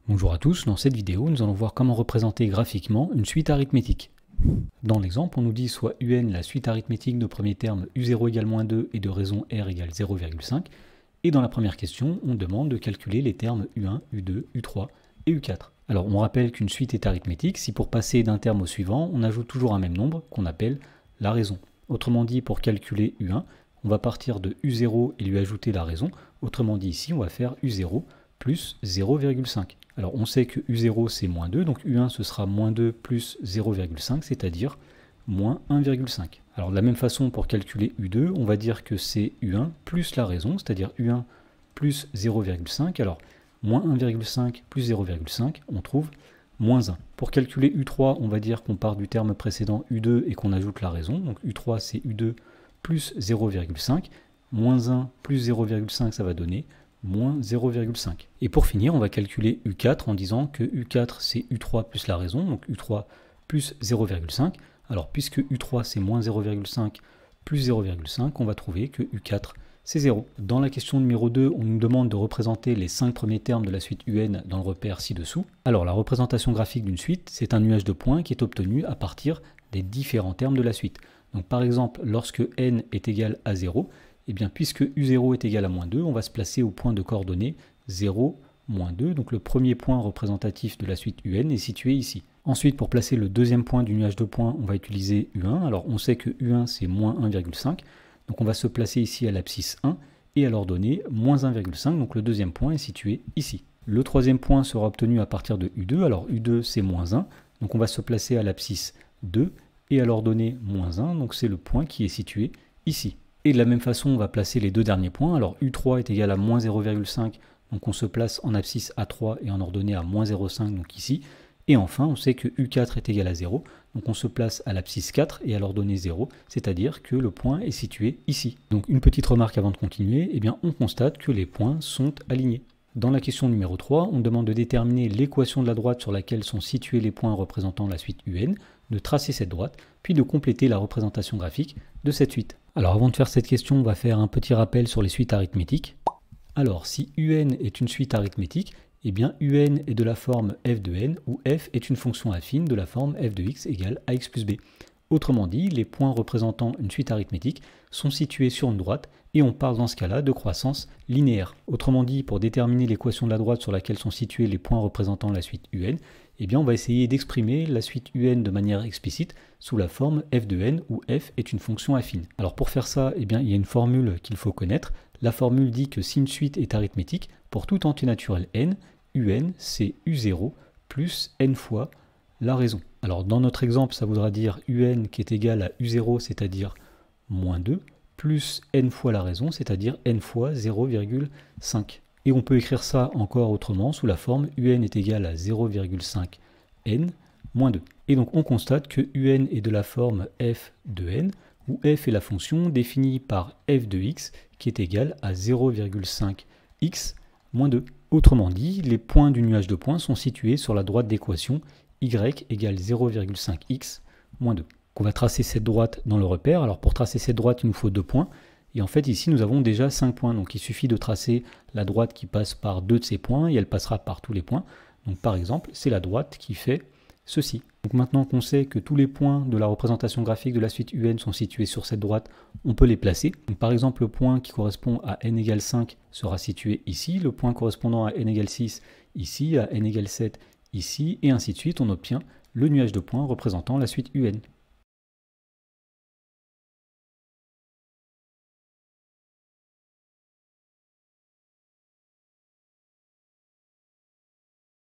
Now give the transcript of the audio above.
Bonjour à tous, dans cette vidéo, nous allons voir comment représenter graphiquement une suite arithmétique. Dans l'exemple, on nous dit soit UN la suite arithmétique de premier terme U0 égale moins 2 et de raison R égale 0,5. Et dans la première question, on demande de calculer les termes U1, U2, U3 et U4. Alors on rappelle qu'une suite est arithmétique si pour passer d'un terme au suivant, on ajoute toujours un même nombre qu'on appelle la raison. Autrement dit, pour calculer U1, on va partir de U0 et lui ajouter la raison. Autrement dit, ici, on va faire U0 plus 0,5. Alors on sait que U0 c'est moins 2, donc U1 ce sera moins 2 plus 0,5, c'est-à-dire moins 1,5. Alors de la même façon pour calculer U2, on va dire que c'est U1 plus la raison, c'est-à-dire U1 plus 0,5. Alors moins 1,5 plus 0,5, on trouve moins 1. Pour calculer U3, on va dire qu'on part du terme précédent U2 et qu'on ajoute la raison. Donc U3 c'est U2 plus 0,5. Moins 1 plus 0,5, ça va donner moins 0,5. Et pour finir, on va calculer U4 en disant que U4 c'est U3 plus la raison, donc U3 plus 0,5. Alors puisque U3 c'est moins 0,5 plus 0,5, on va trouver que U4 c'est 0. Dans la question numéro 2, on nous demande de représenter les 5 premiers termes de la suite UN dans le repère ci-dessous. Alors la représentation graphique d'une suite, c'est un nuage de points qui est obtenu à partir des différents termes de la suite. Donc par exemple, lorsque n est égal à 0, eh bien, puisque U0 est égal à moins 2, on va se placer au point de coordonnées 0, moins 2. Donc le premier point représentatif de la suite UN est situé ici. Ensuite, pour placer le deuxième point du nuage de points, on va utiliser U1. Alors on sait que U1 c'est moins 1,5. Donc on va se placer ici à l'abscisse 1 et à l'ordonnée moins 1,5. Donc le deuxième point est situé ici. Le troisième point sera obtenu à partir de U2. Alors U2 c'est moins 1. Donc on va se placer à l'abscisse 2 et à l'ordonnée moins 1. Donc c'est le point qui est situé ici. Et de la même façon, on va placer les deux derniers points. Alors U3 est égal à moins 0,5, donc on se place en abscisse à 3 et en ordonnée à moins 0,5, donc ici. Et enfin, on sait que U4 est égal à 0, donc on se place à l'abscisse 4 et à l'ordonnée 0, c'est-à-dire que le point est situé ici. Donc une petite remarque avant de continuer, eh bien on constate que les points sont alignés. Dans la question numéro 3, on demande de déterminer l'équation de la droite sur laquelle sont situés les points représentant la suite UN, de tracer cette droite, puis de compléter la représentation graphique de cette suite. Alors avant de faire cette question, on va faire un petit rappel sur les suites arithmétiques. Alors si UN est une suite arithmétique, eh bien UN est de la forme f de n, où f est une fonction affine de la forme f de x égale ax plus b. Autrement dit, les points représentant une suite arithmétique sont situés sur une droite et on parle dans ce cas-là de croissance linéaire. Autrement dit, pour déterminer l'équation de la droite sur laquelle sont situés les points représentant la suite UN, eh bien on va essayer d'exprimer la suite UN de manière explicite sous la forme f de n où f est une fonction affine. Alors pour faire ça, eh bien, il y a une formule qu'il faut connaître. La formule dit que si une suite est arithmétique, pour tout entier naturel n, UN c'est U0 plus n fois la raison. Alors dans notre exemple, ça voudra dire UN qui est égal à U0, c'est-à-dire moins 2, plus n fois la raison, c'est-à-dire n fois 0,5. Et on peut écrire ça encore autrement sous la forme UN est égal à 0,5 n moins 2. Et donc on constate que UN est de la forme f de n, où f est la fonction définie par f de x qui est égal à 0,5 x moins 2. Autrement dit, les points du nuage de points sont situés sur la droite d'équation y égale 0,5x moins 2. On va tracer cette droite dans le repère. Alors pour tracer cette droite, il nous faut 2 points. Et en fait, ici, nous avons déjà 5 points. Donc il suffit de tracer la droite qui passe par 2 de ces points et elle passera par tous les points. Donc par exemple, c'est la droite qui fait ceci. Donc maintenant qu'on sait que tous les points de la représentation graphique de la suite UN sont situés sur cette droite, on peut les placer. Donc par exemple, le point qui correspond à n égale 5 sera situé ici, le point correspondant à n égale 6 ici, à n égale 7 ici, et ainsi de suite, on obtient le nuage de points représentant la suite UN.